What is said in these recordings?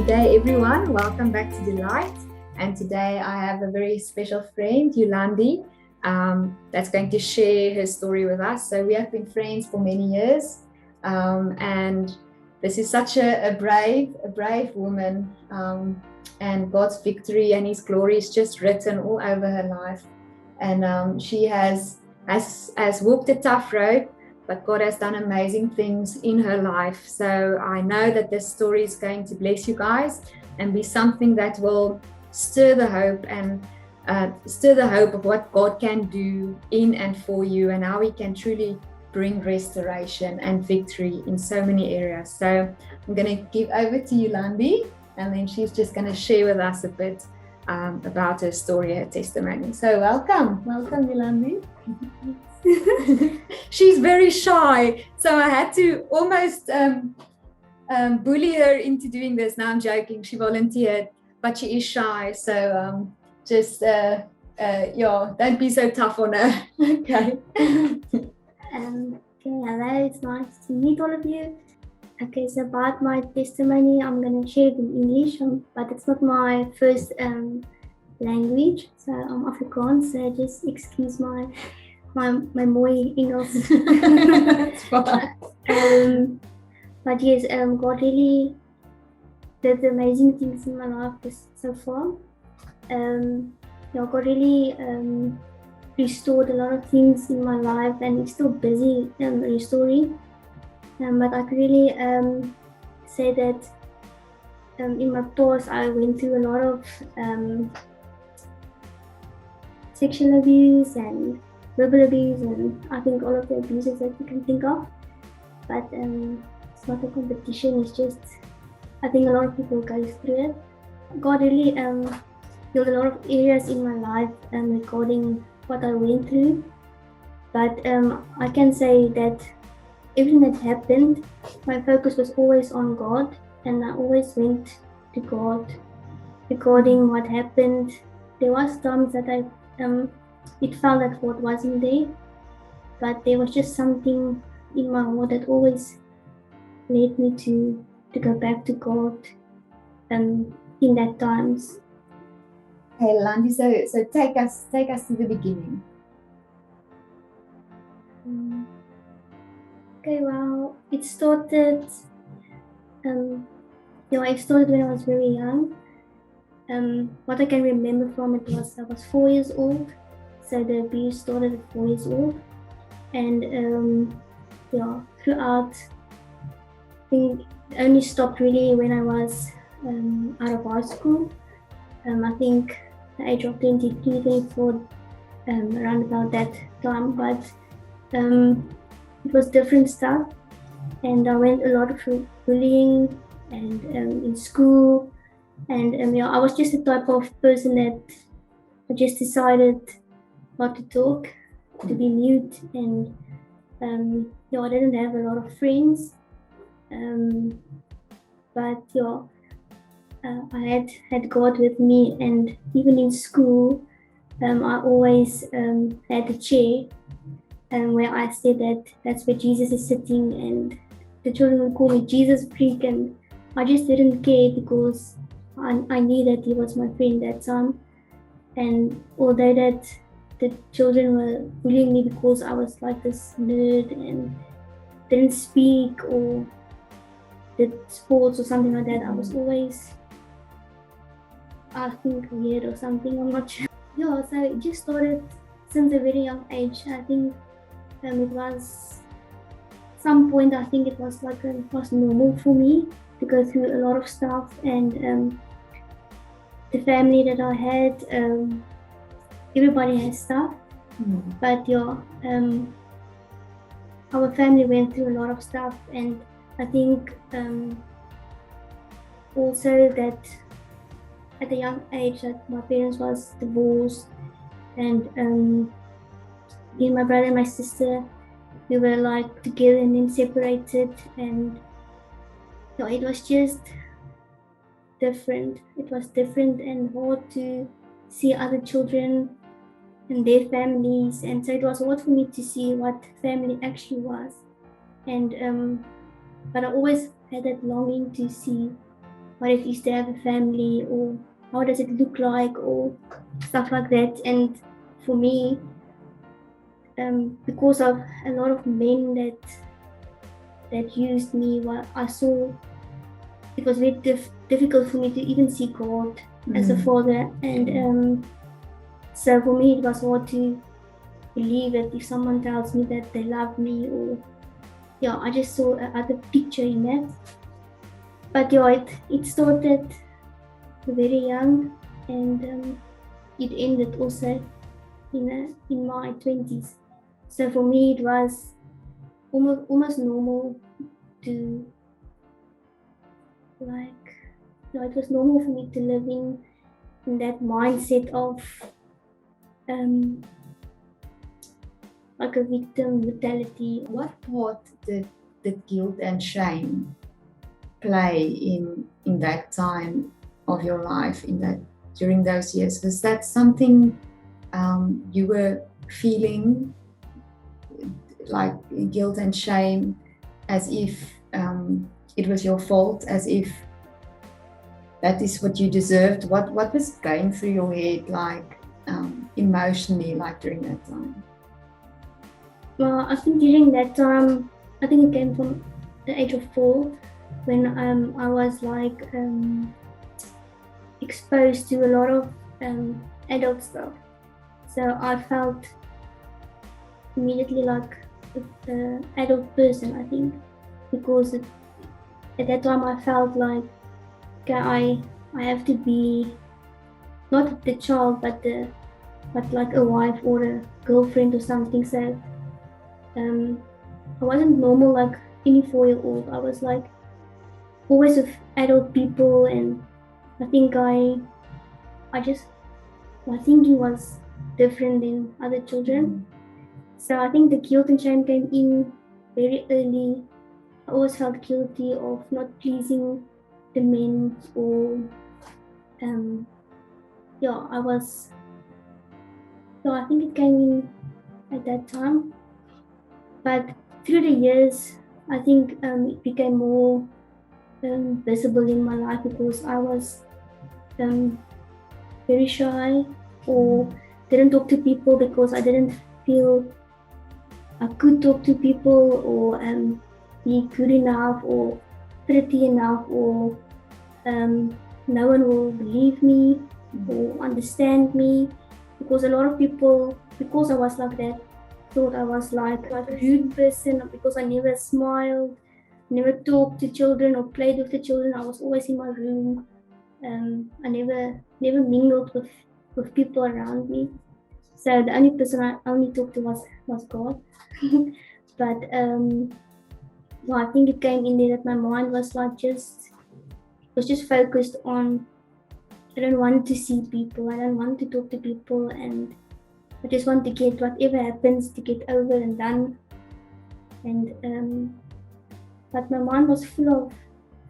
Good day, everyone. Welcome back to deLight. And today I have a very special friend, Yolandie, that's going to share her story with us. So we have been friends for many years, and this is such a brave woman, and God's victory and His glory is just written all over her life. And she has walked a tough road, but God has done amazing things in her life. So I know that this story is going to bless you guys and be something that will stir the hope of what God can do in and for you, and how He can truly bring restoration and victory in so many areas. So I'm going to give over to Yolandie, and then she's just going to share with us a bit about her story, her testimony. So welcome Yolandie. She's very shy, so I had to almost bully her into doing this. Now I'm joking, she volunteered, but she is shy, so don't be so tough on her. Okay. Hello, it's nice to meet all of you. Okay, so about my testimony, I'm going to share it in English, but it's not my first language, so I'm Afrikaans, so just excuse my mooi Engels. That's fine. But yes, God really did amazing things in my life so far. God really restored a lot of things in my life, and He's still busy restoring. But I could really say that in my past I went through a lot of sexual abuse and verbal abuse, and I think all of the abuses that you can think of. But it's not a competition, it's just, I think a lot of people go through it. God really healed a lot of areas in my life regarding what I went through. But I can say that everything that happened, my focus was always on God, and I always went to God regarding what happened. There was times that it felt that God wasn't there, but there was just something in my heart that always led me to go back to God in that times. Okay, Yolandie, so take us to the beginning. Okay, well, it started when I was very young. What I can remember from it was I was 4 years old, so the abuse started at 4 years old, and throughout, I think it only stopped really when I was out of high school. I think the age of 23, 24, around about that time, but it was different stuff, and I went a lot of bullying and in school. And I was just the type of person that I just decided not to talk, to be mute, and I didn't have a lot of friends. But I had God with me, and even in school, I always had a chair where I said that's where Jesus is sitting, and the children would call me Jesus freak, and I just didn't care because I knew that He was my friend that time. And although that the children were bullying me because I was like this nerd and didn't speak or did sports or something like that, I was always, I think, weird or something, I'm not sure. So it just started since a very young age. I think it was some point, I think it was normal for me to go through a lot of stuff, and the family that I had, everybody has stuff, but our family went through a lot of stuff, and I think also that at a young age that my parents was divorced, and me and my brother and my sister, we were like together and then separated, and it was just different. It was different and hard to see other children and their families, and so it was hard for me to see what family actually was. And but I always had that longing to see what it is to have a family, or how does it look like, or stuff like that. And for me, because of a lot of men that used me, what I saw, it was very difficult for me to even see God as a father. And so for me, it was hard to believe that if someone tells me that they love me, or I just saw another picture in that. But it started very young, and it ended also in my 20s. So for me, it was almost normal to it was normal for me to live in that mindset of like a victim mentality. What part did guilt and shame play in that time of your life, during those years? Was that something you were feeling, like guilt and shame, as if it was your fault, as if that is what you deserved? What was going through your head, like emotionally, like during that time? Well, I think during that time, I think it came from the age of 4, when I was exposed to a lot of adult stuff. So I felt immediately like an adult person, I think, because at that time I felt like, okay, I have to be not the child, but like a wife or a girlfriend or something. So I wasn't normal like any 4-year-old. I was like always with adult people, and I think my thinking was different than other children. So I think the guilt and shame came in very early. I always felt guilty of not pleasing the men, or I think it came in at that time. But through the years, I think it became more visible in my life, because I was very shy, or didn't talk to people because I didn't feel I could talk to people, or be good enough, or pretty enough, or no one will believe me or understand me, because a lot of people, because I was like that, thought I was like a rude person, because I never smiled, never talked to children or played with the children. I was always in my room. I never mingled with people around me. So the only person I only talked to was God. But I think it came in there that my mind was like just focused on, I don't want to see people, I don't want to talk to people, and I just want to get whatever happens to get over and done. And but my mind was full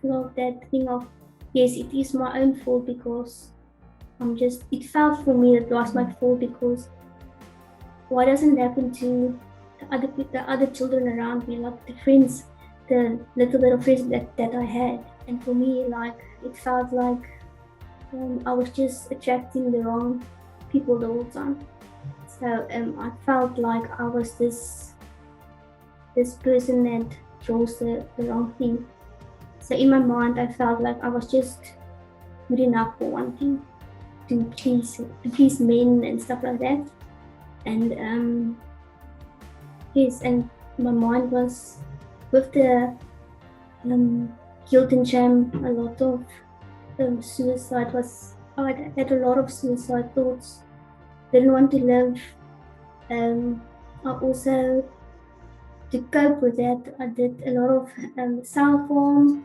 of that thing of, yes, it is my own fault, because it felt for me that it was my fault, because why doesn't it happen to the other children around me, like the friends, the little bit of friends that I had. And for me, like, it felt like I was just attracting the wrong people the whole time. So I felt like I was this person that chose the wrong thing. So in my mind, I felt like I was just good enough for wanting to please men and stuff like that. And yes, and my mind was with the guilt and shame, a lot of suicide. I had a lot of suicide thoughts. Didn't want to live. I also, to cope with that, I did a lot of self-harm,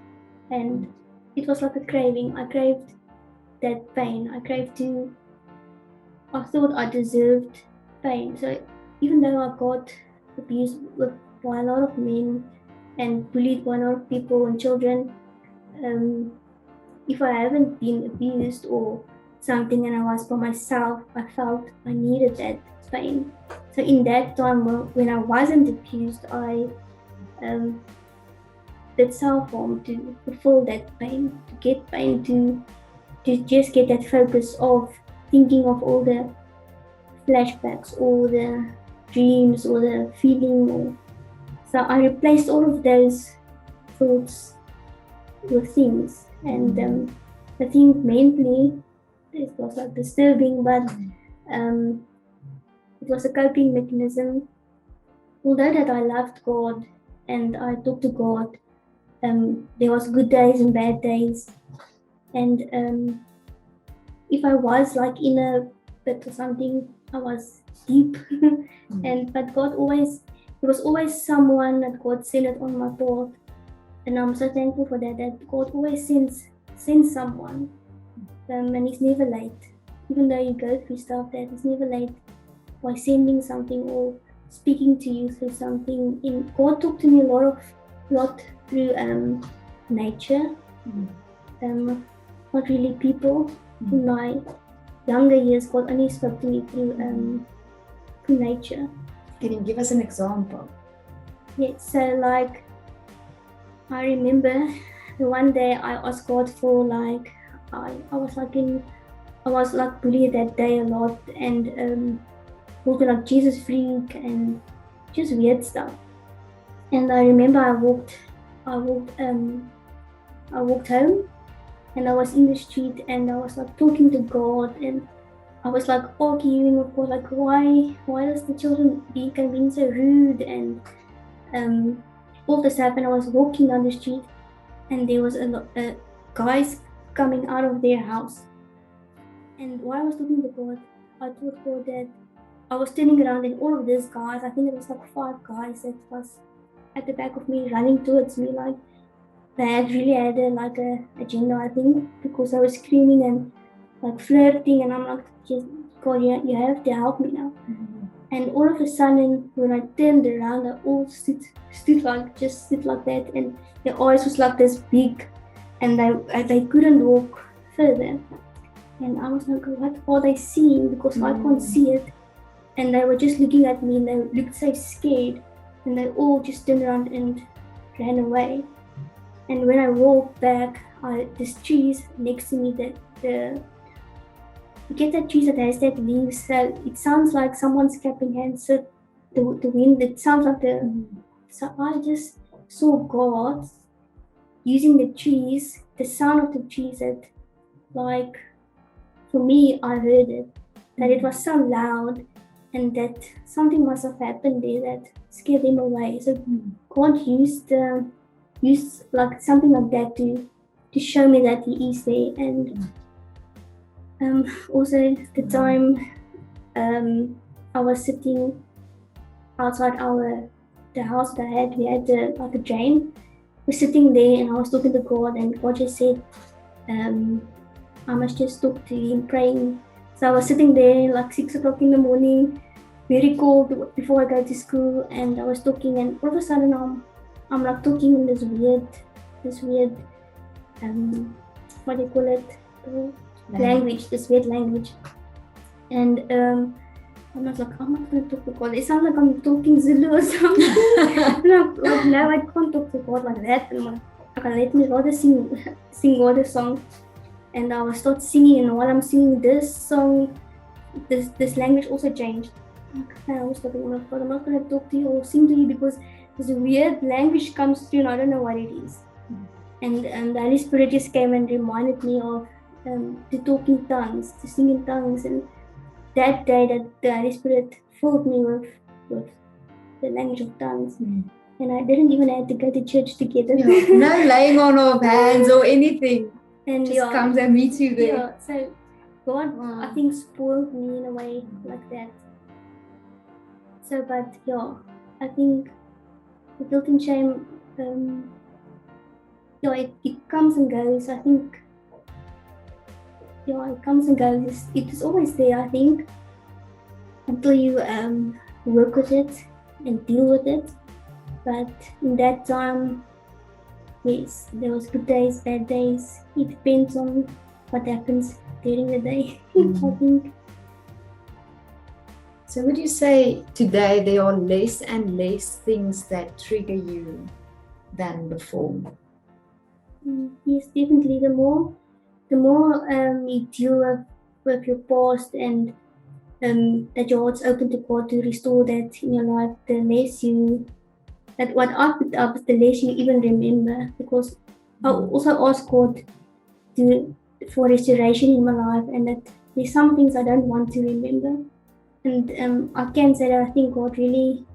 and it was like a craving. I craved that pain. I thought I deserved pain. So even though I got abused by a lot of men and bullied by a lot of people and children, if I haven't been abused or something and I was by myself, I felt I needed that pain. So in that time when I wasn't abused, I that self-harm, to feel that pain, to get pain, to just get that focus of thinking of all the flashbacks or the dreams or the feeling. So I replaced all of those thoughts with things, and I think mentally it was like disturbing, but it was a coping mechanism. Although that I loved God and I talked to God, there was good days and bad days, and if I was like in a pit or something, I was deep, but God always, there was always someone that God sent on my path, and I'm so thankful for that. That God always sends someone, and He's never late. Even though you go through stuff, that He's never late by sending something or speaking to you through something. And God talked to me a lot through nature, not really people. In my younger years, God only spoke to me through nature. Can you give us an example? Yeah, so like I remember the one day I asked God for like I was like bullied that day a lot, and also like Jesus freak and just weird stuff. And I remember I walked home, and I was in the street, and I was like talking to God, and I was like arguing with God, like why does the children being so rude, and all this happened. I was walking down the street, and there was a guys coming out of their house, and while I was talking to God, I told God that I was turning around, and all of these guys, I think it was like 5 guys that was at the back of me running towards me, like they had really had a agenda, I think, because I was screaming and like flirting, and I'm like, just God, you have to help me now. And all of a sudden, when I turned around, they all stood like that, and their eyes was like this big, and they couldn't walk further. And I was like, what are they seeing? Because I can't see it. And they were just looking at me, and they looked so scared, and they all just turned around and ran away. And when I walked back, this trees next to me, you get that tree that has that leaves, so it sounds like someone's clapping hands. So the wind, it sounds like so I just saw God using the trees, the sound of the trees, that like for me, I heard it, that it was so loud, and that something must have happened there that scared them away. So God used like something like that to show me that He is there. And also the time I was sitting outside the house that I had, we had like a drain. I was sitting there, and I was talking to God, and God just said, I must just talk to Him, praying. So I was sitting there like 6 o'clock in the morning, very cold, before I go to school, and I was talking, and all of a sudden I'm like talking in this weird what do you call it, language, this weird language. And I'm not going to talk to God. It sounds like I'm talking Zulu or something. like now I can't talk to God like that. And let me rather sing other song. And I will start singing, and while I'm singing this song, this language also changed. I was talking about God, I'm not going to talk to you or sing to you, because this weird language comes through, and I don't know what it is. And the Holy Spirit just came and reminded me of to talk in tongues, to sing in tongues. And that day, that the Holy Spirit filled me with the language of tongues. And I didn't even have to go to church together. No laying on of hands or anything. And just comes and meets you there. Yeah, so God, I think, spoiled me in a way like that. So, but yeah, I think the guilt and shame, it comes and goes. I think, it comes and goes. It is always there, I think, until you work with it and deal with it. But in that time, yes, there was good days, bad days. It depends on what happens during the day, I think. So would you say today there are less and less things that trigger you? than before. Yes, definitely. The more you deal with your past and that your heart's open to God to restore that in your life, the less that what I picked up is the less you even remember. Because I also ask God for restoration in my life, and that there's some things I don't want to remember. And I can say that I think God really,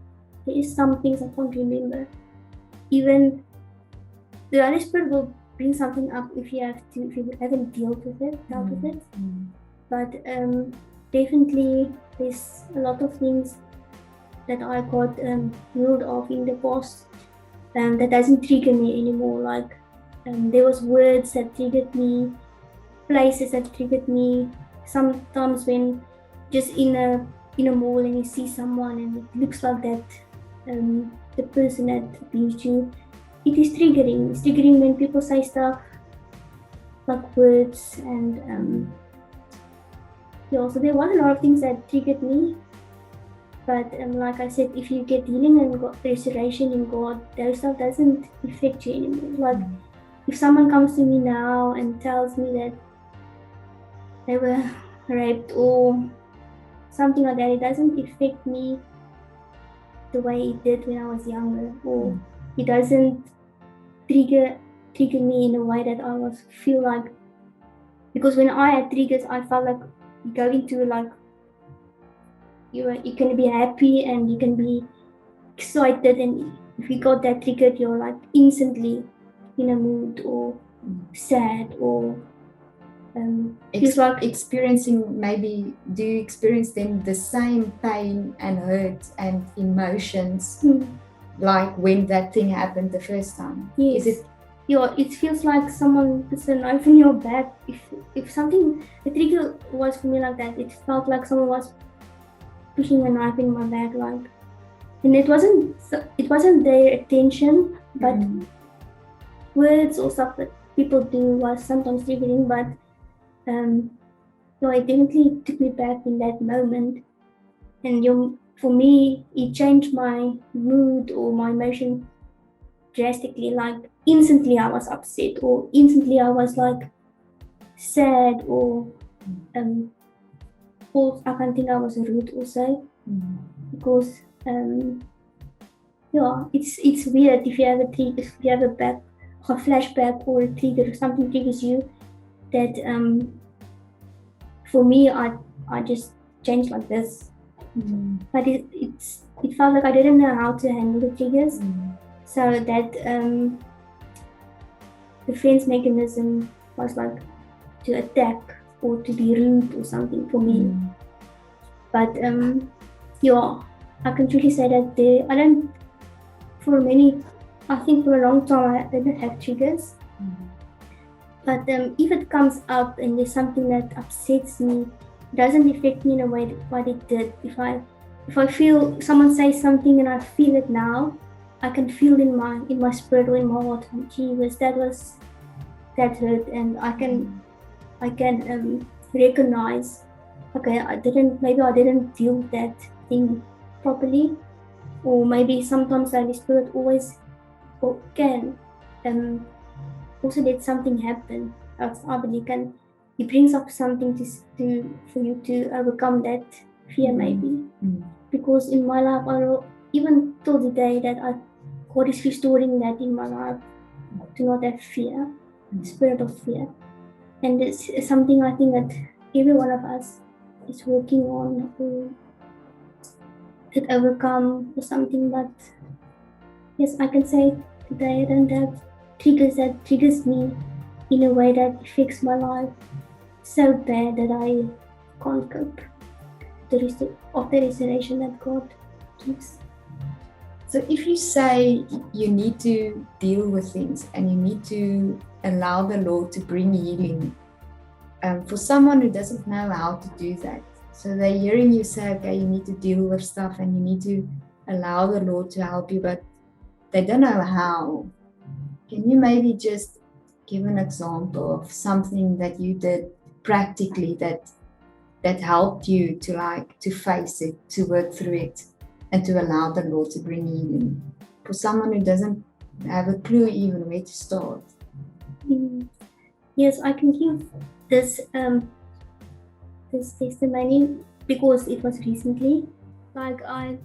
there is some things I can't remember. Even the Holy Spirit will bring something up if you haven't dealt with it. But definitely there's a lot of things that I got healed of in the past that doesn't trigger me anymore. Like there was words that triggered me, places that triggered me. Sometimes when just in a mall and you see someone and it looks like that the person that abused you, it is triggering. It's triggering when people say stuff like words and so there was a lot of things that triggered me. But like I said, if you get healing and restoration in God, those stuff doesn't affect you anymore. Like if someone comes to me now and tells me that they were raped or something like that, it doesn't affect me the way it did when I was younger, or it doesn't trigger me in a way that I feel like, because when I had triggers, I felt like you go into like you can be happy and you can be excited, and if you got that triggered, you're like instantly in a mood or sad or feels like experiencing. Maybe do you experience then the same pain and hurt and emotions like when that thing happened the first time? Yes. It feels like someone puts a knife in your back. If something, the trigger was for me like that, it felt like someone was pushing a knife in my back, like, and it wasn't their attention, but words or stuff that people do was sometimes triggering. But it definitely took me back in that moment, and for me, it changed my mood or my emotion drastically. Like instantly I was upset, or instantly I was like sad, or I can't think I was rude also, because it's weird if you have a flashback or a trigger, or something triggers you, that for me I just changed like this. But it felt like I didn't know how to handle the triggers, so that defense mechanism was like to attack or to be rude or something for me. But I can truly say that I think for a long time I didn't have triggers. But if it comes up and there's something that upsets me, it doesn't affect me in a way what it did. If I feel someone say something and I feel it now, I can feel in my spirit or in my heart, gee whiz, that hurt, and I can recognize, okay, maybe I didn't deal with that thing properly, or maybe sometimes the Holy Spirit always can also let something happen. I believe he brings up something for you to overcome that fear, maybe. Because in my life, even till the day that God is restoring that in my life, to not have fear, spirit of fear. And it's something I think that every one of us is working on to overcome or something. But yes, I can say today I don't have triggers that triggers me in a way that affects my life so bad that I can't cope of the restoration that God gives. So if you say you need to deal with things and you need to allow the Lord to bring healing, for someone who doesn't know how to do that, so they're hearing you say, okay, you need to deal with stuff and you need to allow the Lord to help you, but they don't know how. Can you maybe just give an example of something that you did practically that helped you to face it, to work through it, and to allow the Lord to bring healing? For someone who doesn't have a clue even where to start. Yes, I can give this this testimony because it was recently. Like I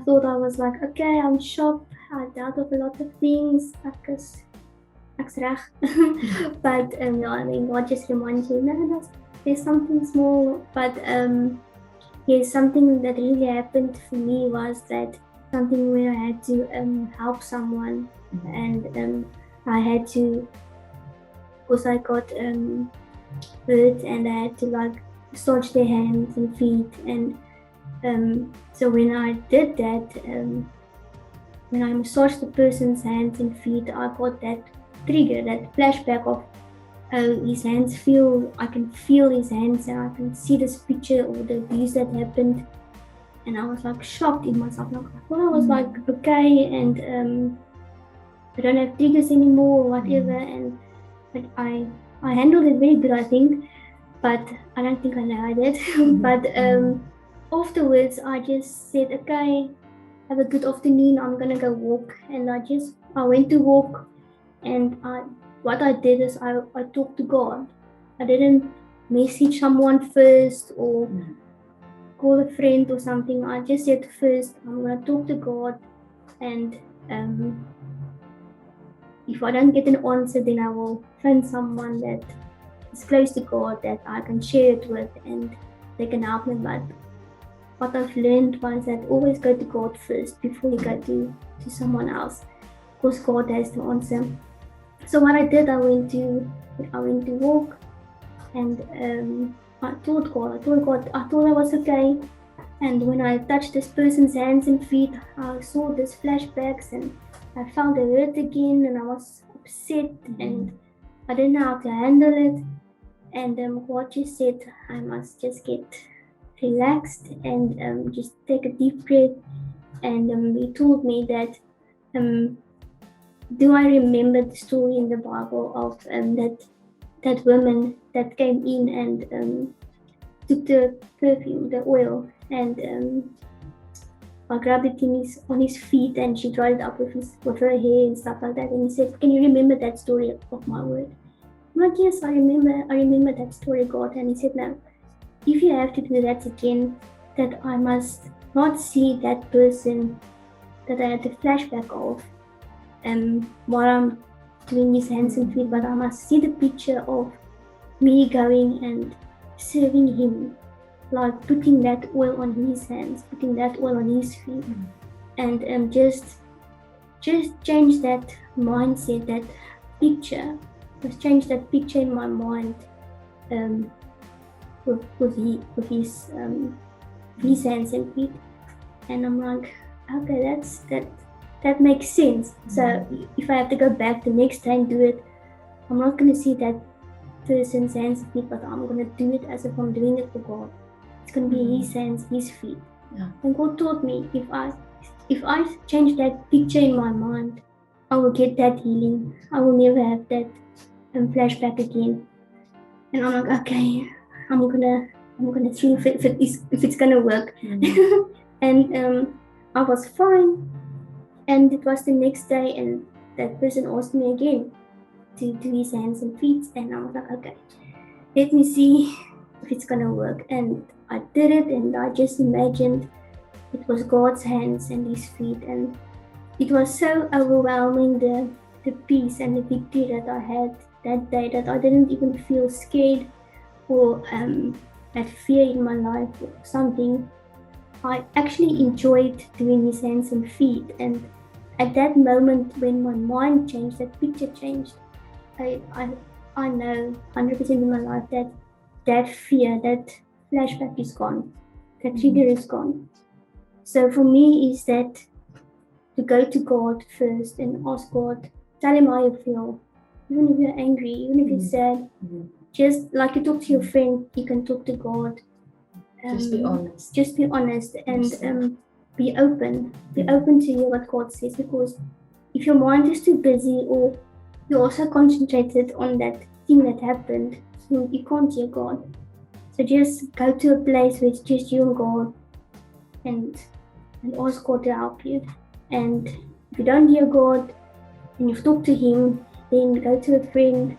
thought I was like, okay, I'm shocked. I doubt of a lot of things. Ek's reg. But yeah, I mean, God just reminds you, no, there's something small. But yes, something that really happened for me was that something where I had to help someone, and I had to, because I got hurt, and I had to like massage their hands and feet, and so when I did that, when I massaged the person's hands and feet, I got that trigger, that flashback of his hands feel, I can feel his hands, and I can see this picture of the abuse that happened, and I was like shocked in myself. Like, I thought I was like okay, and I don't have triggers anymore or whatever, and but I handled it very good, I think, but I don't think I know I did. But afterwards I just said, okay, have a good afternoon, I'm gonna go walk, and I went to walk, and what I did is I talked to God. I didn't message someone first or call a friend or something. I just said first, I'm gonna talk to God, and if I don't get an answer, then I will find someone that is close to God that I can share it with, and they can help me. But what I've learned was that always go to God first before you go to someone else, because God has the answer. So what I did, I went to walk, and I told God, I thought I was okay. And when I touched this person's hands and feet, I saw these flashbacks, and I felt the hurt again, and I was upset, and I didn't know how to handle it. And God just said, I must just get relaxed and just take a deep breath. And he told me that, do I remember the story in the Bible of that woman that came in and took the perfume, the oil, and I grabbed it on his feet, and she dried it up with her hair and stuff like that. And he said, can you remember that story of my word? I'm like, yes, I remember that story, God. And he said, no, if you have to do that again, that I must not see that person that I had the flashback of while I'm doing his hands and feet, but I must see the picture of me going and serving him, like putting that oil on his hands, putting that oil on his feet, and just change that mindset, that picture. Just change that picture in my mind with his hands and feet. And I'm like, okay, that makes sense. So if I have to go back the next time and do it, I'm not going to see that person's hands and feet, but I'm going to do it as if I'm doing it for God. It's going to be his hands, his feet. Yeah. And God taught me, if I change that picture in my mind, I will get that healing. I will never have that flashback again. And I'm like, okay, I'm gonna see if it's gonna work. And I was fine. And it was the next day, and that person asked me again to do his hands and feet, and I was like, okay, let me see if it's gonna work. And I did it, and I just imagined it was God's hands and his feet, and it was so overwhelming, the peace and the victory that I had that day, that I didn't even feel scared or had fear in my life or something. I actually enjoyed doing his hands and feet, and at that moment when my mind changed, that picture changed, I know 100% in my life that fear, that flashback is gone, that trigger is gone. So for me is that to go to God first and ask God, tell him how you feel, even if you're angry, even if you're sad, just like you talk to your friend, you can talk to God. Just be honest. Just be honest, and be open. Be open to hear what God says, because if your mind is too busy, or you're also concentrated on that thing that happened, you can't hear God. So just go to a place where it's just you and God, and ask God to help you. And if you don't hear God, and you've talked to him, then go to a friend,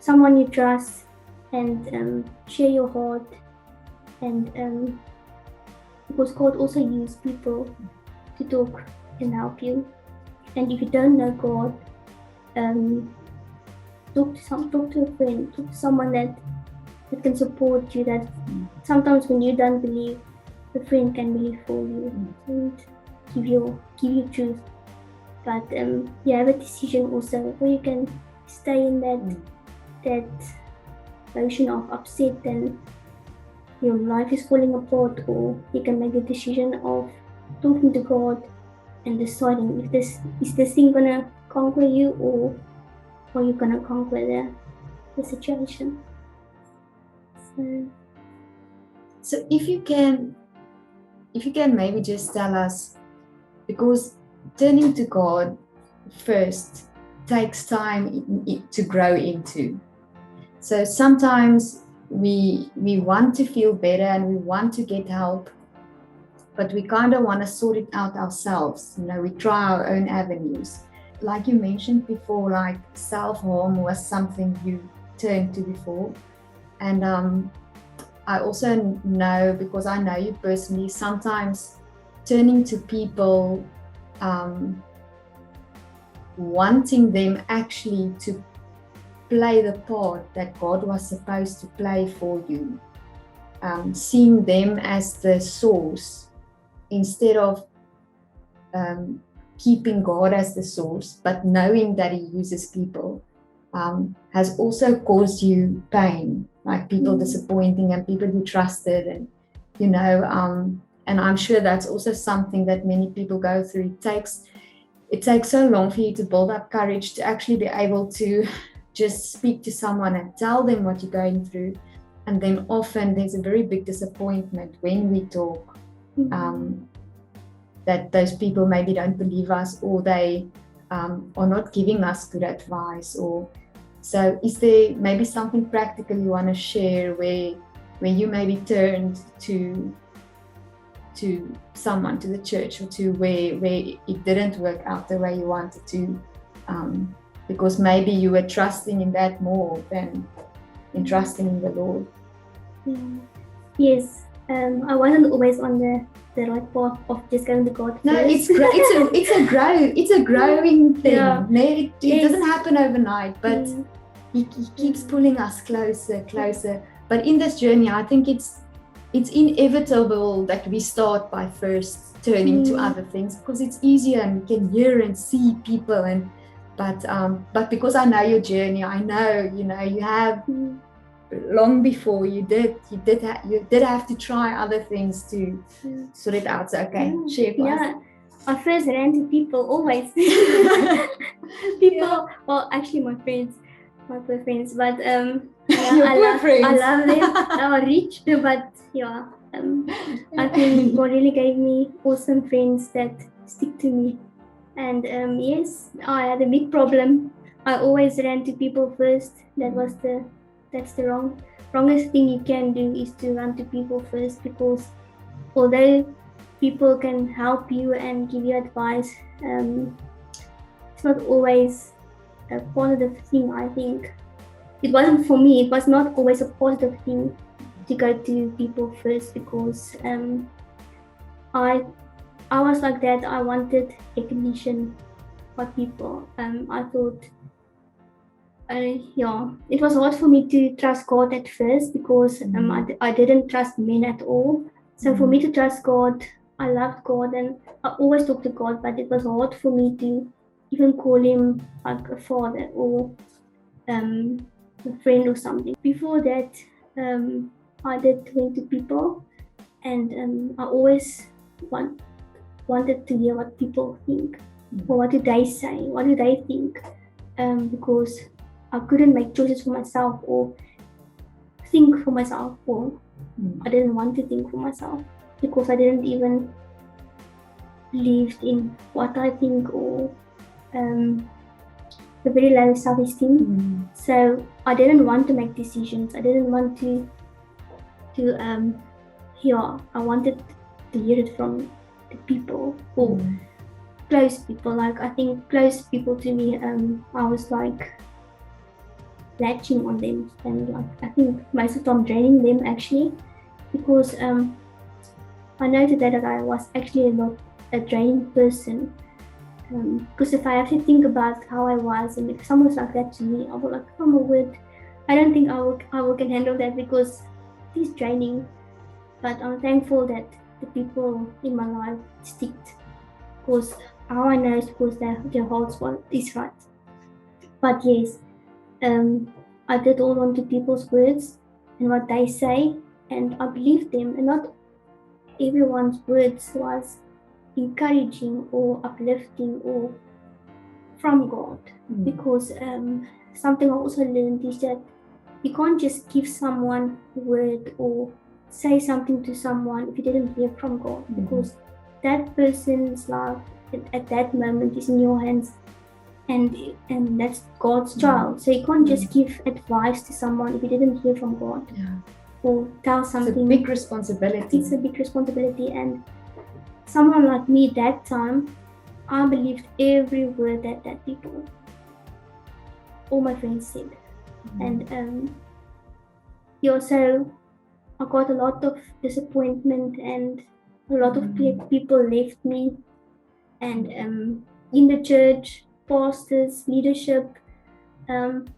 someone you trust, and share your heart. And because God also uses people to talk and help you. And if you don't know God, talk to a friend, talk to someone that can support you. That sometimes when you don't believe, a friend can believe for you and give you truth. But you have a decision also, or you can stay in that notion of upset and your life is falling apart, or you can make a decision of talking to God and deciding if is this thing gonna conquer you, or you're gonna conquer the situation. So if you can maybe just tell us, because turning to God first takes time to grow into. So sometimes we want to feel better and we want to get help, but we kind of want to sort it out ourselves. We try our own avenues. Like you mentioned before, like self-harm was something you turned to before. And I also know, because I know you personally, sometimes turning to people, wanting them actually to play the part that God was supposed to play for you, seeing them as the source instead of keeping God as the source, but knowing that He uses people, has also caused you pain, like people disappointing and people you trusted, and and I'm sure that's also something that many people go through. It takes so long for you to build up courage to actually be able to just speak to someone and tell them what you're going through. And then often there's a very big disappointment when we talk, that those people maybe don't believe us, or they are not giving us good advice. Or so is there maybe something practical you want to share where you maybe turned to someone, to the church, or to where it didn't work out the way you wanted to, because maybe you were trusting in that more than in trusting in the Lord? Yes, I wasn't always on the right path of just going to God. No, first. it's a growing thing. Yeah. It doesn't happen overnight, but he keeps pulling us closer. But in this journey, I think it's inevitable that we start by first turning to other things, because it's easier and we can hear and see people, but because I know your journey, I know you have long before you did have to try other things to sort it out. So share with us. I first ran to people, always. People, well, actually my friends, but friends. I love them. They are rich, but I think God really gave me awesome friends that stick to me. And yes, I had a big problem. I always ran to people first. That's the wrongest thing you can do, is to run to people first, because although people can help you and give you advice, it's not always a positive thing. I think it wasn't for me. It was not always a positive thing to go to people first, because I was like that. I wanted recognition by people. I thought, it was hard for me to trust God at first, because I didn't trust men at all. So for me to trust God, I loved God and I always talked to God, but it was hard for me to even call Him like a father or a friend or something. Before that, I did went to people, and I always wanted to hear what people think, or what do they say, what do they think, because I couldn't make choices for myself or think for myself, or I didn't want to think for myself, because I didn't even believe in what I think, or a very low self-esteem. So I didn't want to make decisions. I didn't want to I wanted to hear it from the people, or close people. Like I think close people to me, I was like latching on them, and like I think most of the time draining them actually, because I noted that I was actually not a draining person. Because if I have to think about how I was, and if someone's like that to me, I will like, oh my word, I don't think I will can handle that, because it is draining. But I'm thankful that the people in my life sticked, because how I know is because their hearts is right. But yes, I did hold on to people's words and what they say, and I believed them, and not everyone's words was encouraging or uplifting or from God. Because something I also learned is that you can't just give someone a word or say something to someone if you didn't hear from God, because that person's life at that moment is in your hands, and that's God's child. So you can't just give advice to someone if you didn't hear from God. Or tell something. It's a big responsibility. It's a big responsibility, and someone like me that time, I believed every word that people, all my friends said. And so I got a lot of disappointment, and a lot of people left me, and in the church, pastors, leadership,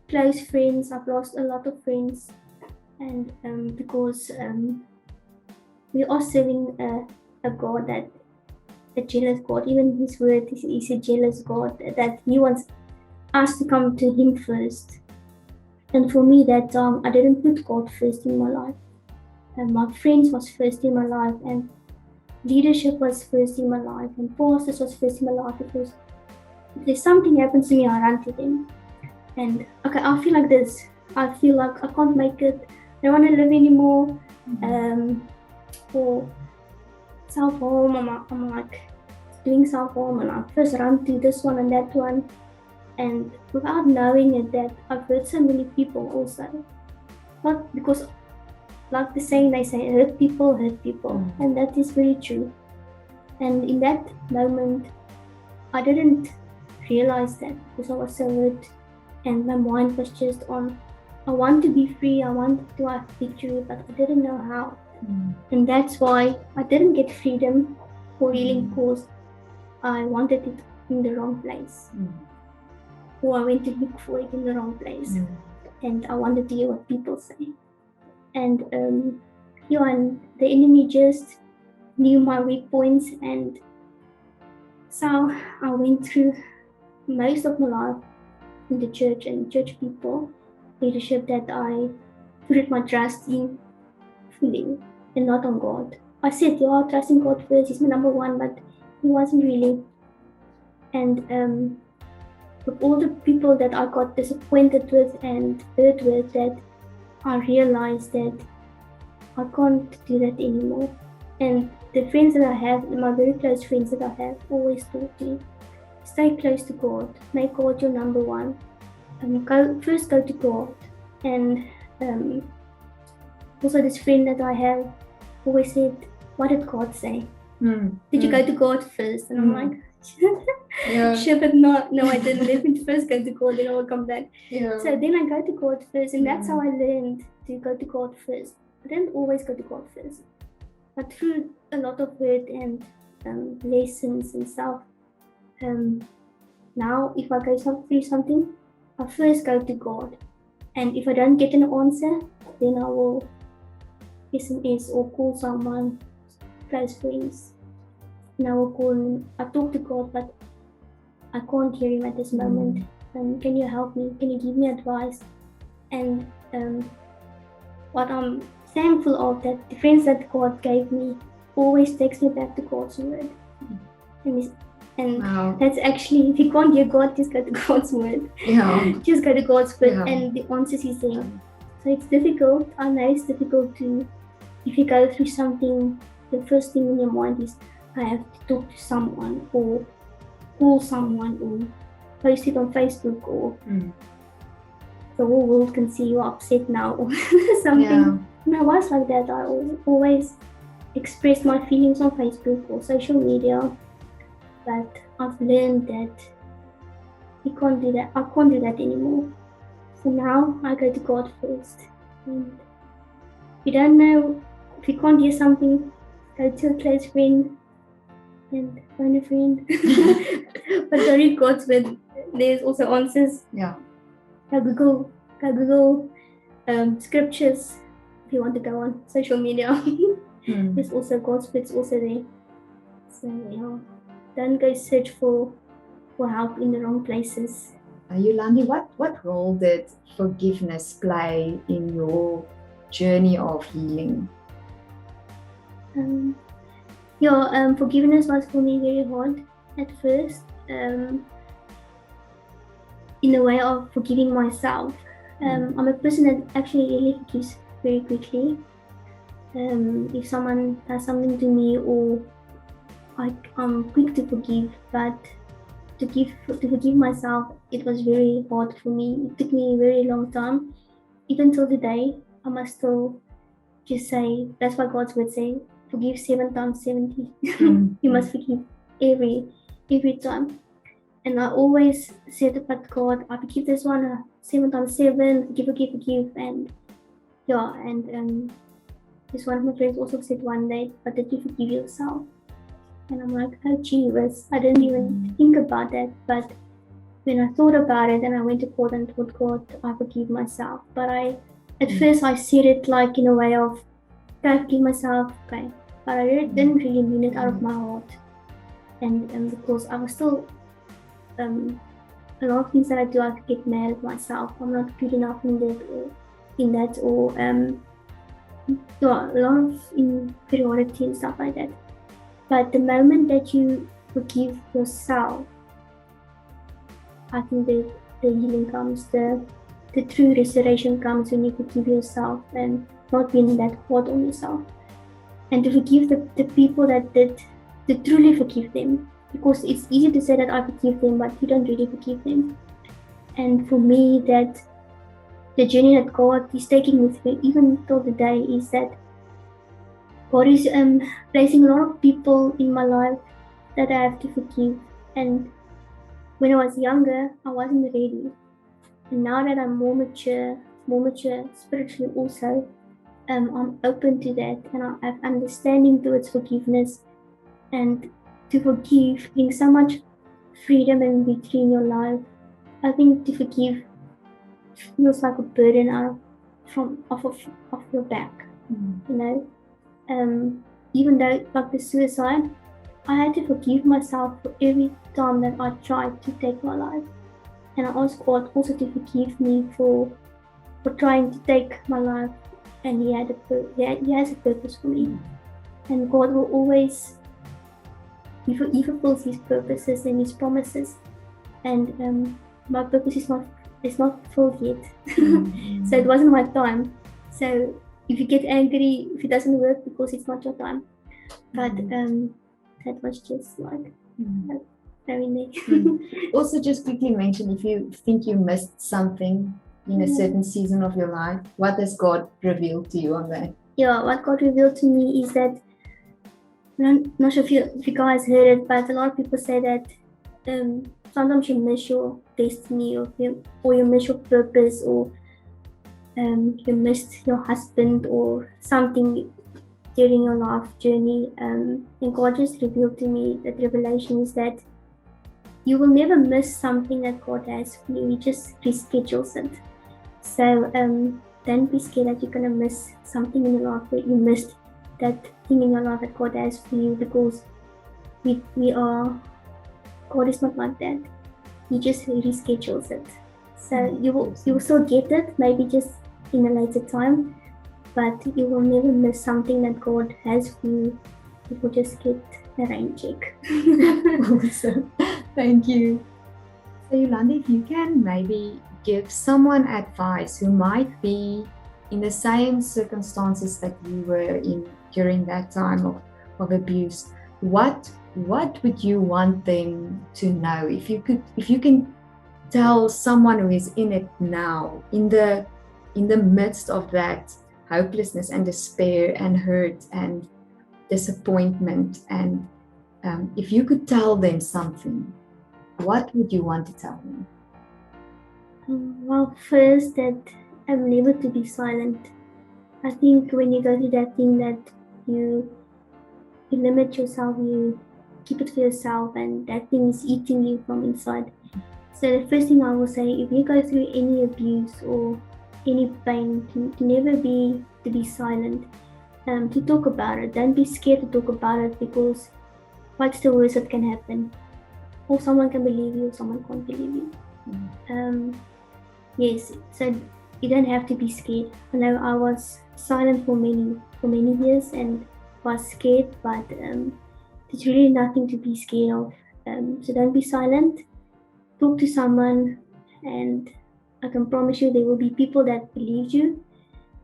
close friends, I've lost a lot of friends, and because we are serving a God that a jealous God. Even His word is a jealous God, that He wants us to come to Him first. And for me that time, I didn't put God first in my life. And my friends was first in my life, and leadership was first in my life, and pastors was first in my life, because if something happens to me, I run to them. And okay, I feel like this. I feel like I can't make it. I don't want to live anymore. Or self-harm, I'm like doing self-harm, and I first run to this one and that one, and without knowing it, that I've hurt so many people also. Not because, like the saying they say, hurt people, and that is very true. And in that moment, I didn't realize that, because I was so hurt, and my mind was just on, I want to be free, I want to have victory, but I didn't know how. And that's why I didn't get freedom or healing, because I wanted it in the wrong place. Or I went to look for it in the wrong place. And I wanted to hear what people say. And and the enemy just knew my weak points, and so I went through most of my life in the church and church people, leadership, that I put my trust in fully and not on God. I said, I trust in God first, He's my number one, but He wasn't really. And with all the people that I got disappointed with and hurt with, that I realized that I can't do that anymore. And the friends that I have, my very close friends that I have, always told me, stay close to God, make God your number one, and first go to God. And also this friend that I have always said, what did God say? Did you go to God first? And I'm like, sure, but no, I didn't. Let me first go to God, then I will come back. So then I go to God first, and that's how I learned to go to God first. I didn't always go to God first, but through a lot of word and lessons and stuff, now if I go through something, I first go to God, and if I don't get an answer, then I will SMS or call someone, close friends. And I will call him. I talk to God, but I can't hear Him at this moment. Can you help me? Can you give me advice? And what I'm thankful of, that the friends that God gave me always takes me back to God's word. And wow. That's actually, if you can't hear God, just go to God's word. Just go to God's word, and the answers He's saying. So it's difficult. I know it's difficult to, if you go through something, the first thing in your mind is, I have to talk to someone, or call someone, or post it on Facebook, or the whole world can see you're upset now, or something. And I was like that. I always expressed my feelings on Facebook or social media, but I've learned that you can't do that. I can't do that anymore. So now I go to God first. And if you don't know, if you can't hear something, go to a close friend and find a friend. But sorry, God's word, there's also answers. Yeah. Go Google scriptures if you want to go on social media. There's also God's word's also there. So yeah, don't go search for help in the wrong places. Yolandie, what role did forgiveness play in your journey of healing? Forgiveness was for me very hard at first. In the way of forgiving myself. I'm a person that actually really forgives very quickly. If someone does something to me, or I'm quick to forgive, but to forgive myself, it was very hard for me. It took me a very long time. Even till today, I must still just say, that's what God's word say, forgive 7 times 70. You must forgive every time. And I always said, but God, I forgive this one 7 times 7, forgive. And yeah, and this one of my friends also said one day, but did you forgive yourself? And I'm like, oh Jesus, I didn't even think about that. But when I thought about it and I went to God and told God, I forgive myself. But at first I said it like in a way of, okay, I forgive myself, okay. But I didn't really mean it out of my heart. And because I was still, a lot of things that I do, I get mad at myself. I'm not good enough in that, or a lot of inferiority and stuff like that. But the moment that you forgive yourself, I think the healing comes, the true restoration comes when you forgive yourself and not being that hard on yourself. And to forgive the people that did, to truly forgive them. Because it's easy to say that I forgive them, but you don't really forgive them. And for me, that the journey that God is taking with me, even till today, is that God is placing a lot of people in my life that I have to forgive. And when I was younger, I wasn't ready. And now that I'm more mature spiritually also, I'm open to that, and I have understanding towards forgiveness. And to forgive brings so much freedom and victory in your life. I think to forgive feels like a burden off of your back, you know. Even though, like the suicide, I had to forgive myself for every time that I tried to take my life. And I asked God also to forgive me for trying to take my life, and He has a purpose for me. And God will always, He fulfills His purposes and His promises. And my purpose is not fulfilled yet. So it wasn't my time. So if you get angry if it doesn't work, because it's not your time. But that was just like very me. Also, just quickly mention, if you think you missed something in a certain season of your life, what has God revealed to you on that? Yeah, what God revealed to me is that, I'm not sure if you guys heard it, but a lot of people say that sometimes you miss your destiny, or you miss your purpose, or you missed your husband or something during your life journey. And God just revealed to me that revelation is that you will never miss something that God has for you. He just reschedules it. So don't be scared that you're gonna miss something in your life, that you missed that thing in your life that God has for you, because God is not like that. He just reschedules it. So you will still get it, maybe just in a later time, but you will never miss something that God has for you. You will just get a rain check. Awesome. Thank you. So Yolandie, if you can maybe give someone advice who might be in the same circumstances that you were in during that time of abuse, what would you want them to know? If you can tell someone who is in it now, in the midst of that hopelessness and despair and hurt and disappointment, and if you could tell them something, what would you want to tell them? Well, first, that I'm never to be silent. I think when you go through that thing that you limit yourself, you keep it for yourself, and that thing is eating you from inside. So the first thing I will say, if you go through any abuse or any pain, to never be silent, to talk about it. Don't be scared to talk about it, because what's the worst that can happen? Or someone can believe you, or someone can't believe you. Yes, so you don't have to be scared. I know I was silent for many years and was scared, but there's really nothing to be scared of. So don't be silent. Talk to someone, and I can promise you there will be people that believe you,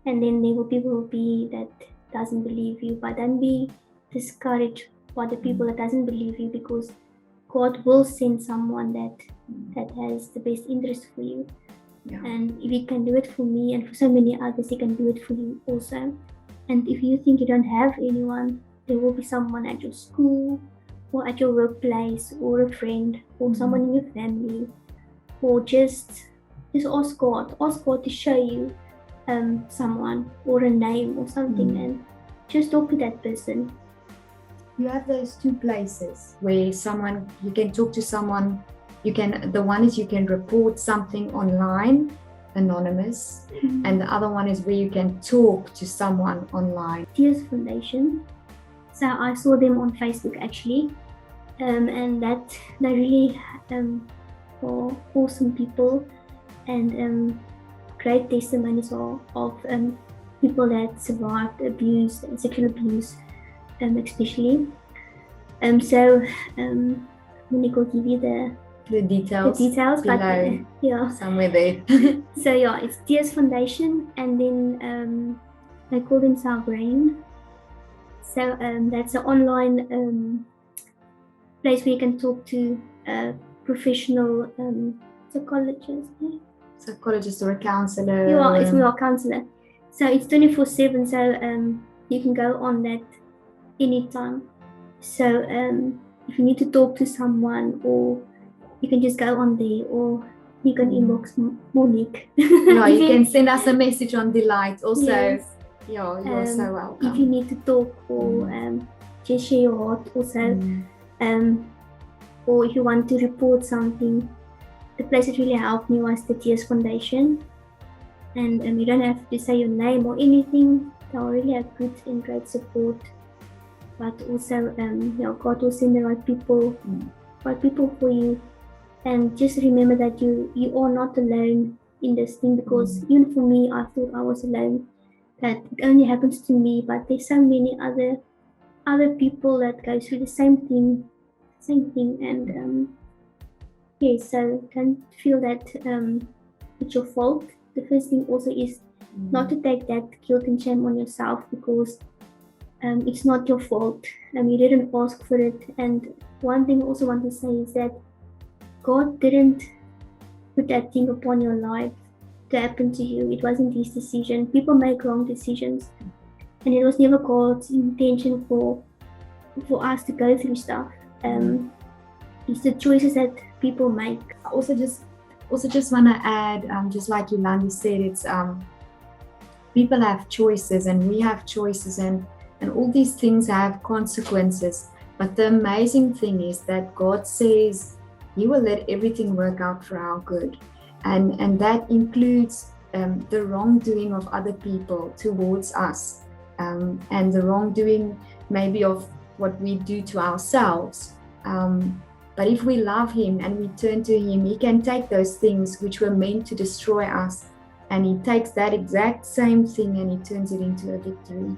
and then there will be that doesn't believe you. But don't be discouraged by the people that doesn't believe you, because God will send someone that has the best interest for you. Yeah. And if He can do it for me and for so many others, He can do it for you also. And if you think you don't have anyone, there will be someone at your school, or at your workplace, or a friend, or someone in your family, or just ask God to show you someone, or a name, or something, and just talk to that person. You have those two places where you can talk to someone. The one is you can report something online, anonymous, and the other one is where you can talk to someone online. Tears Foundation. So I saw them on Facebook actually, and that they really are awesome people, and great testimonies of people that survived abuse, sexual abuse, especially. So Monique will give you the details below, but somewhere there. So yeah, it's Tears Foundation, and then they call themselves Rainn. So that's an online place where you can talk to professional psychologist or a counselor. Yeah, it's more a counselor. So it's 24/7. So you can go on that anytime. So if you need to talk to someone, or you can just go on there, or you can inbox Monique. Yeah, you can send us a message on deLight also. Yes. Yeah, you're so welcome. If you need to talk, or just share your heart also, or if you want to report something, the place that really helped me was the Tears Foundation. And you don't have to say your name or anything. They really have good and great support. But also, God will send the right people for you. And just remember that you are not alone in this thing, because even for me, I thought I was alone. That it only happens to me, but there's so many other people that go through the same thing, and so don't feel that it's your fault. The first thing also is not to take that guilt and shame on yourself, because it's not your fault. You didn't ask for it. And one thing I also want to say is that God didn't put that thing upon your life to happen to you. It wasn't His decision. People make wrong decisions, and it was never God's intention for us to go through stuff. It's the choices that people make. I also just want to add, just like Yolandie said, it's people have choices, and we have choices, and all these things have consequences. But the amazing thing is that God says He will let everything work out for our good, and that includes the wrongdoing of other people towards us, and the wrongdoing maybe of what we do to ourselves. But if we love Him and we turn to Him, He can take those things which were meant to destroy us, and He takes that exact same thing and He turns it into a victory.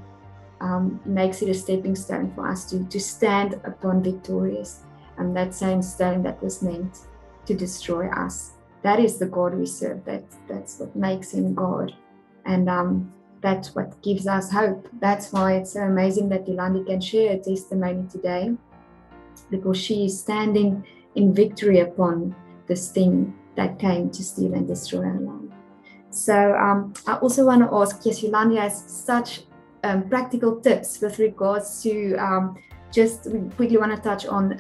Makes it a stepping stone for us to stand upon victorious. And that same stone that was meant to destroy us. That is the God we serve. That's what makes Him God. And that's what gives us hope. That's why it's so amazing that Yolandie can share her testimony today, because she is standing in victory upon this thing that came to steal and destroy her life. So I also want to ask, yes, Yolandie has such practical tips with regards to just we quickly want to touch on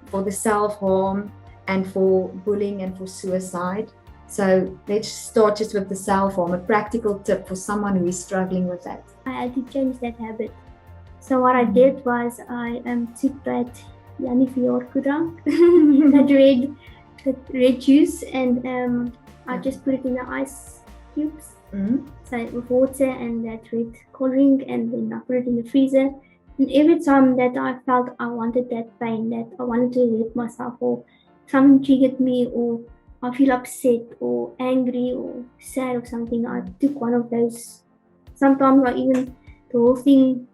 for the self-harm and for bullying and for suicide. So let's start just with the self-harm, a practical tip for someone who is struggling with that. I had to change that habit. So what I did was I took that that red juice, and I just put it in the ice cubes. So with water and that red coloring, and then I put it in the freezer. And every time that I felt I wanted that pain, that I wanted to hurt myself, or something triggered me, or I feel upset or angry or sad or something, I took one of those. Sometimes I even the whole thing.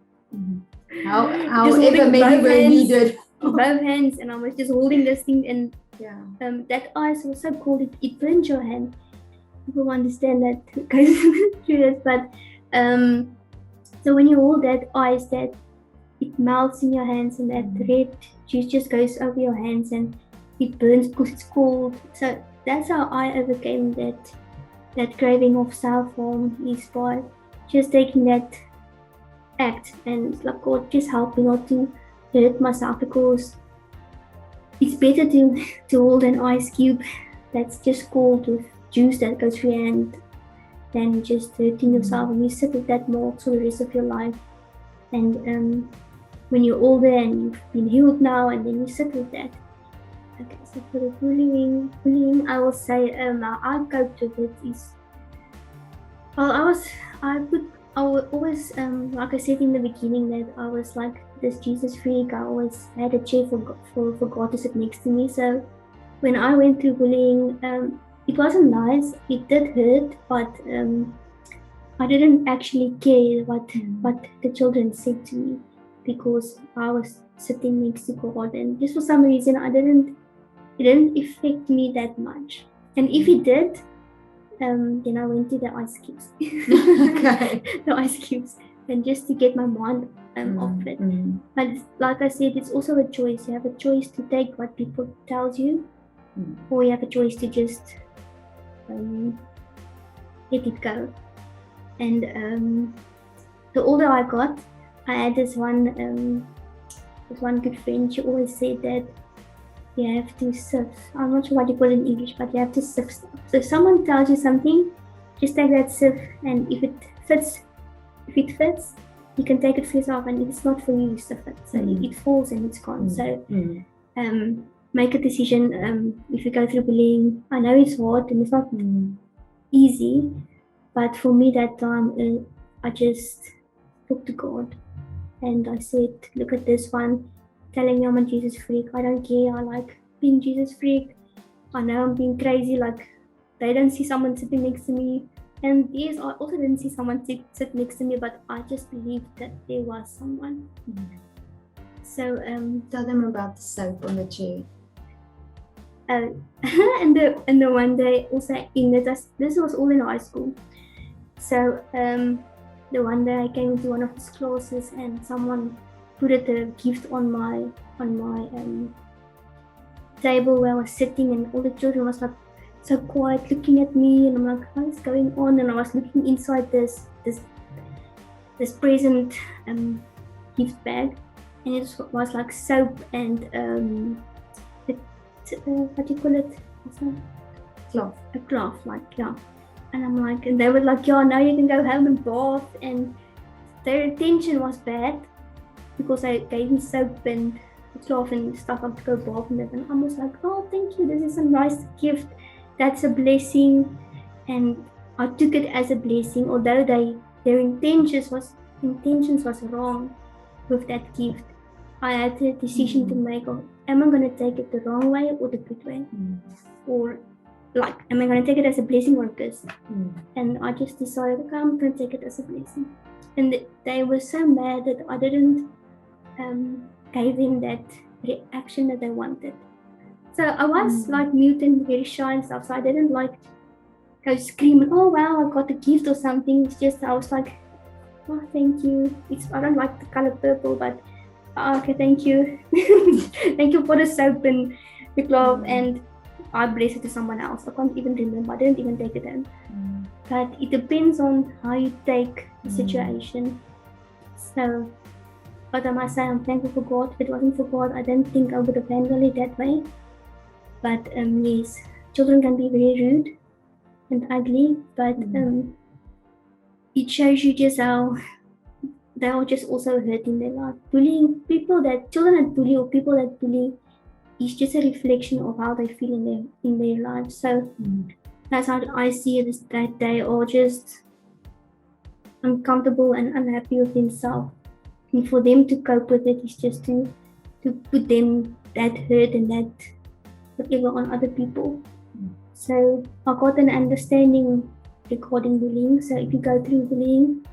However many were needed. Both hands, and I was just holding this thing, and that ice was so cold it burned your hand. People understand that because but so when you hold that ice, that it melts in your hands, and that red juice just goes over your hands and it burns because it's cold. So that's how I overcame that craving of self-harm, is by just taking that act, and like God just helped me not to hurt myself, because it's better to hold an ice cube that's just cold with juice that goes through your hand than just hurting yourself, and you sit with that mold for the rest of your life. And when you're older and you've been healed now, and then you sit with that. Okay, so for the bullying, I will say how I coped with it is, well, I was always, like I said in the beginning, that I was like this Jesus freak. I always had a chair for God to sit next to me. So when I went through bullying, it wasn't nice. It did hurt, but I didn't actually care what the children said to me, because I was sitting next to God, and just for some reason it didn't affect me that much. And if it did, then I went to the ice cubes. Okay. The ice cubes, and just to get my mind off it. But like I said, it's also a choice. You have a choice to take what people tells you, or you have a choice to just let it go. And the older I got, I had this one good friend. She always said that you have to sift. I'm not sure what you call it in English, but you have to sift stuff. So if someone tells you something, just take that sift, and if it fits, you can take it for yourself, and if it's not for you, you sift it. So it falls and it's gone. So make a decision. If you go through bullying, I know it's hard and it's not easy, but for me that time, I just spoke to God, and I said, look at this one telling me I'm a Jesus freak. I don't care. I like being Jesus freak. I know I'm being crazy. Like, they don't see someone sitting next to me. And yes, I also didn't see someone sit next to me, but I just believed that there was someone. So tell them about the soap on the chair. And the one day also this was all in high school. So the one day I came to one of his classes, and someone put a gift on my table where I was sitting, and all the children was like so quiet looking at me, and I'm like, what is going on? And I was looking inside this present gift bag, and it was like soap and what do you call it? Cloth. A cloth, like, yeah. And I'm like, and they were like, yeah, now you can go home and bath. And their intention was bad, because I gave me soap and cloth and stuff up to go bath with. And I was like, oh, thank you, this is a nice gift. That's a blessing. And I took it as a blessing, although their intentions was wrong with that gift. I had a decision to make of, am I going to take it the wrong way or the good way? Or like, am I going to take it as a blessing or a curse? And I just decided, okay, I'm going to take it as a blessing. And they were so mad that I didn't give them that reaction that they wanted. So I was like mute and very shy and stuff. So I didn't like go screaming, oh wow, I got a gift or something. It's just, I was like, oh, thank you. I don't like the color purple, but okay, thank you. Thank you for the soap and the cloth. And I blessed it to someone else. I can't even remember. I didn't even take it in. But it depends on how you take the situation. So but I must say I'm thankful for God. If it wasn't for God, I don't think I would have handled it that way. But yes, children can be very rude and ugly, but it shows you just how they are just also hurting their life. Bullying, children that bully or people that bully is just a reflection of how they feel in their lives. So that's how I see it, is that they are just uncomfortable and unhappy with themselves. And for them to cope with it is just to put them that hurt and that whatever on other people. So I got an understanding regarding bullying. So if you go through bullying,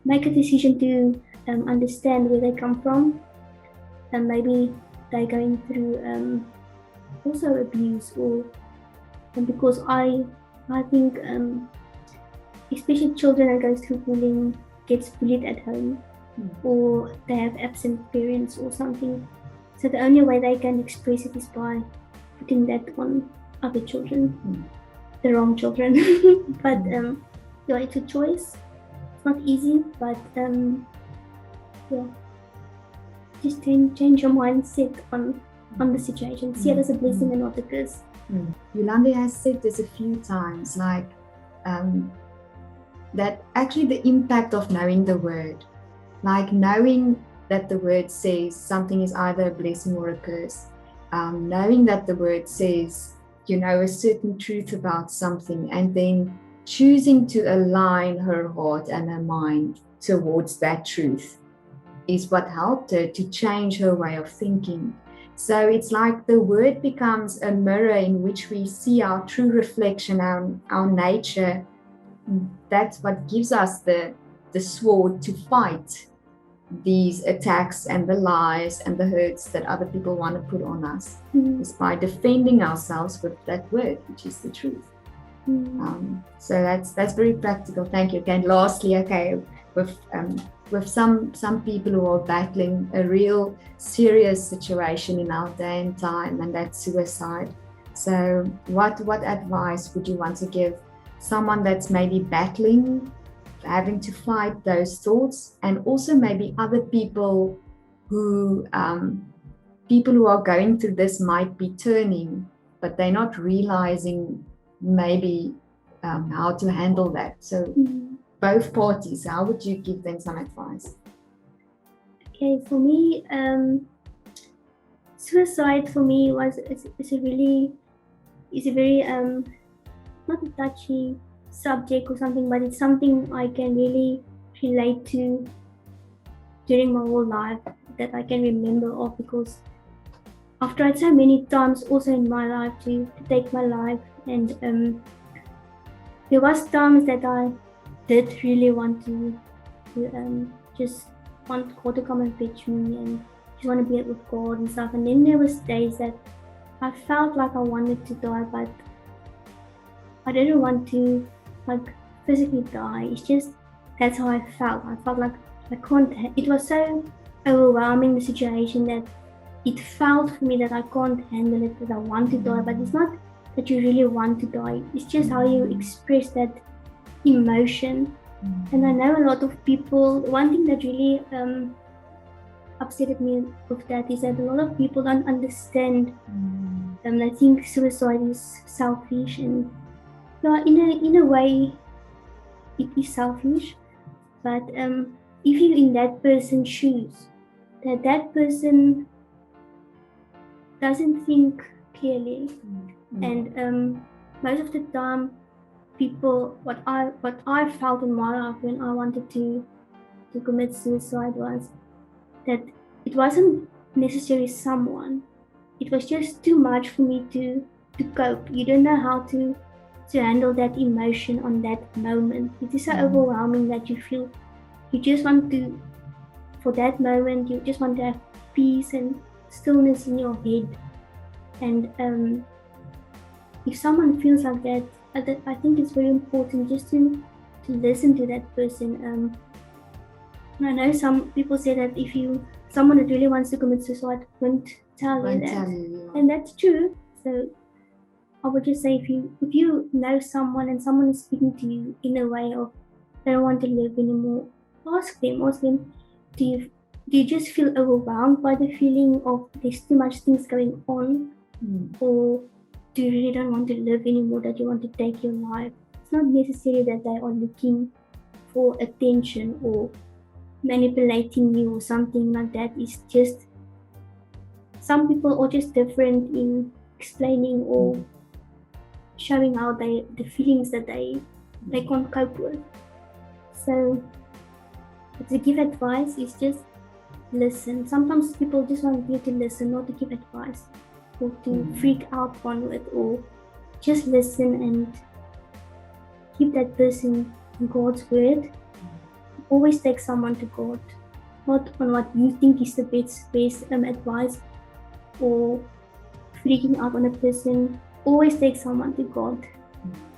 make a decision to understand where they come from, and maybe they're going through also abuse, or because I think especially children that goes through bullying gets bullied at home, or they have absent parents or something. So the only way they can express it is by putting that on other children, the wrong children. But yeah, it's a choice. It's not easy, but yeah, just change your mindset on the situation. See it as a blessing and not a curse. Yolandie has said this a few times, like that actually the impact of knowing the word, like knowing that the word says something is either a blessing or a curse, knowing that the word says, a certain truth about something, and then choosing to align her heart and her mind towards that truth is what helped her to change her way of thinking. So it's like the word becomes a mirror in which we see our true reflection, our nature. That's what gives us the sword to fight these attacks and the lies and the hurts that other people want to put on us. Is by defending ourselves with that word, which is the truth. So that's very practical. Thank you. And lastly, with some people who are battling a real serious situation in our day and time, and that's suicide. So what advice would you want to give someone that's maybe battling, having to fight those thoughts, and also maybe other people who are going through this might be turning, but they're not realizing maybe how to handle that. So both parties, how would you give them some advice? Okay, for me, suicide for me is a very not a touchy subject or something, but it's something I can really relate to during my whole life, that I can remember of, because I've tried so many times also in my life to take my life, and there was times that I did really want to just want God to come and fetch me and just want to be with God and stuff. And then there was days that I felt like I wanted to die, but I didn't want to physically die. It's just, that's how I felt. I felt like I can't. It was so overwhelming, the situation, that it felt for me that I can't handle it, that I want to die. But it's not that you really want to die. It's just how you express that emotion. And I know a lot of people, one thing that really upset me with that is that a lot of people don't understand. I think suicide is selfish, and in a way it is selfish, but if you're in that person's shoes, that person doesn't think clearly, and most of the time people, what I felt in my life when I wanted to commit suicide was that it wasn't necessarily someone, it was just too much for me to cope. You don't know how to handle that emotion on that moment. It is so overwhelming that you feel you just want to, for that moment, you just want to have peace and stillness in your head. And if someone feels like that, I think it's very important just to listen to that person. I know some people say that if someone that really wants to commit suicide won't tell you that, and that's true. So I would just say, if you know someone and someone is speaking to you in a way of they don't want to live anymore, ask them, do do you just feel overwhelmed by the feeling of there's too much things going on? Or do you really don't want to live anymore, that you want to take your life? It's not necessarily that they are looking for attention or manipulating you or something like that. It's just some people are just different in explaining or showing how the feelings that they can't cope with. So to give advice is just listen. Sometimes people just want you to listen, not to give advice or to freak out on it, or just listen and keep that person in God's word. Always take someone to God, not on what you think is the best advice or freaking out on a person. Always take someone to God,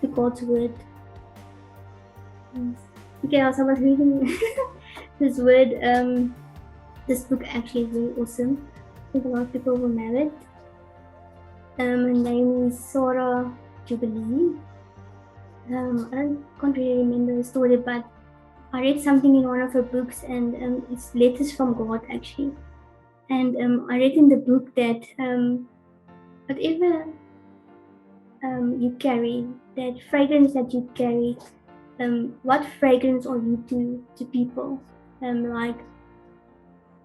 to God's word. Okay, as I was reading this word, this book actually is very awesome. I think a lot of people will know it. Her name is Jubilee. I can't really remember the story, but I read something in one of her books, and it's letters from God actually. And I read in the book that whatever you carry, that fragrance that you carry, what fragrance are you to people? Like,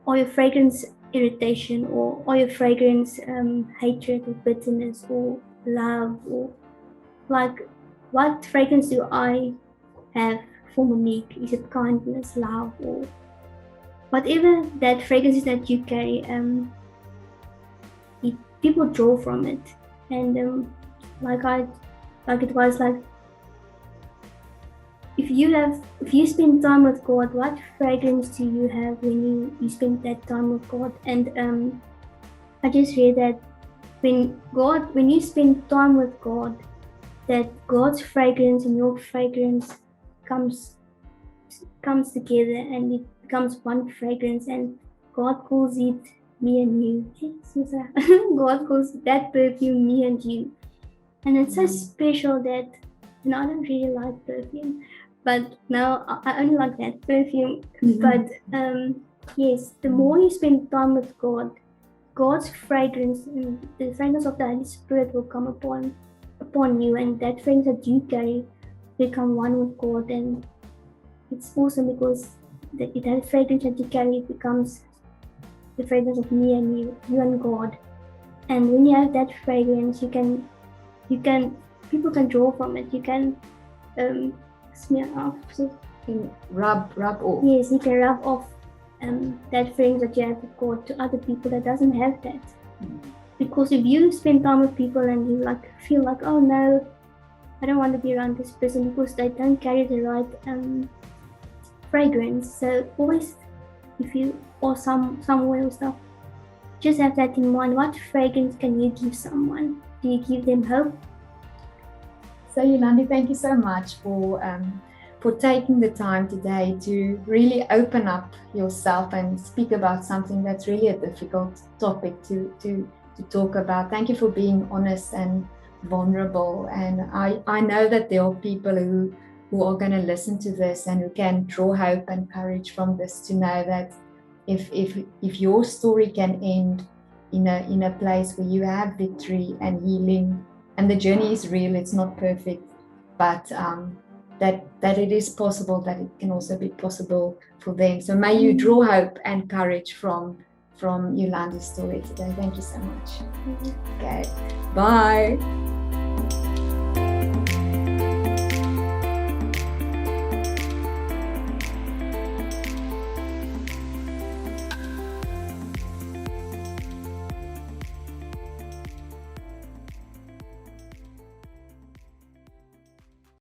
are your fragrance irritation, or are your fragrance hatred or bitterness or love, or like what fragrance do I have for Monique? Is it kindness, love, or whatever that fragrance is that you carry? People draw from it, and it was like, if you spend time with God, what fragrance do you have when you spend that time with God? And I just read that when you spend time with God, that God's fragrance and your fragrance comes together, and it becomes one fragrance, and God calls it me and you. God calls that perfume me and you. And it's so special that, I don't really like perfume, but now I only like that perfume. But yes, the more you spend time with God, God's fragrance and the fragrance of the Holy Spirit will come upon you, and that fragrance that you carry become one with God. And it's awesome because that fragrance that you carry becomes the fragrance of me and you and God. And when you have that fragrance, people can draw from it. You can smear off. So rub off. Yes, you can rub off that fragrance that you have with God to other people that doesn't have that. Because if you spend time with people and you feel like, oh no, I don't want to be around this person because they don't carry the right fragrance. So always, if you or some oil stuff, just have that in mind. What fragrance can you give someone? Do you give them hope? So Yolandie, thank you so much for taking the time today to really open up yourself and speak about something that's really a difficult topic to talk about. Thank you for being honest and vulnerable. And I know that there are people who are going to listen to this and who can draw hope and courage from this, to know that if your story can end in a place where you have victory and healing, and the journey is real, it's not perfect, but that it is possible, that it can also be possible for them. So may you draw hope and courage from Yolandie's story today. Thank you so much. Okay, bye.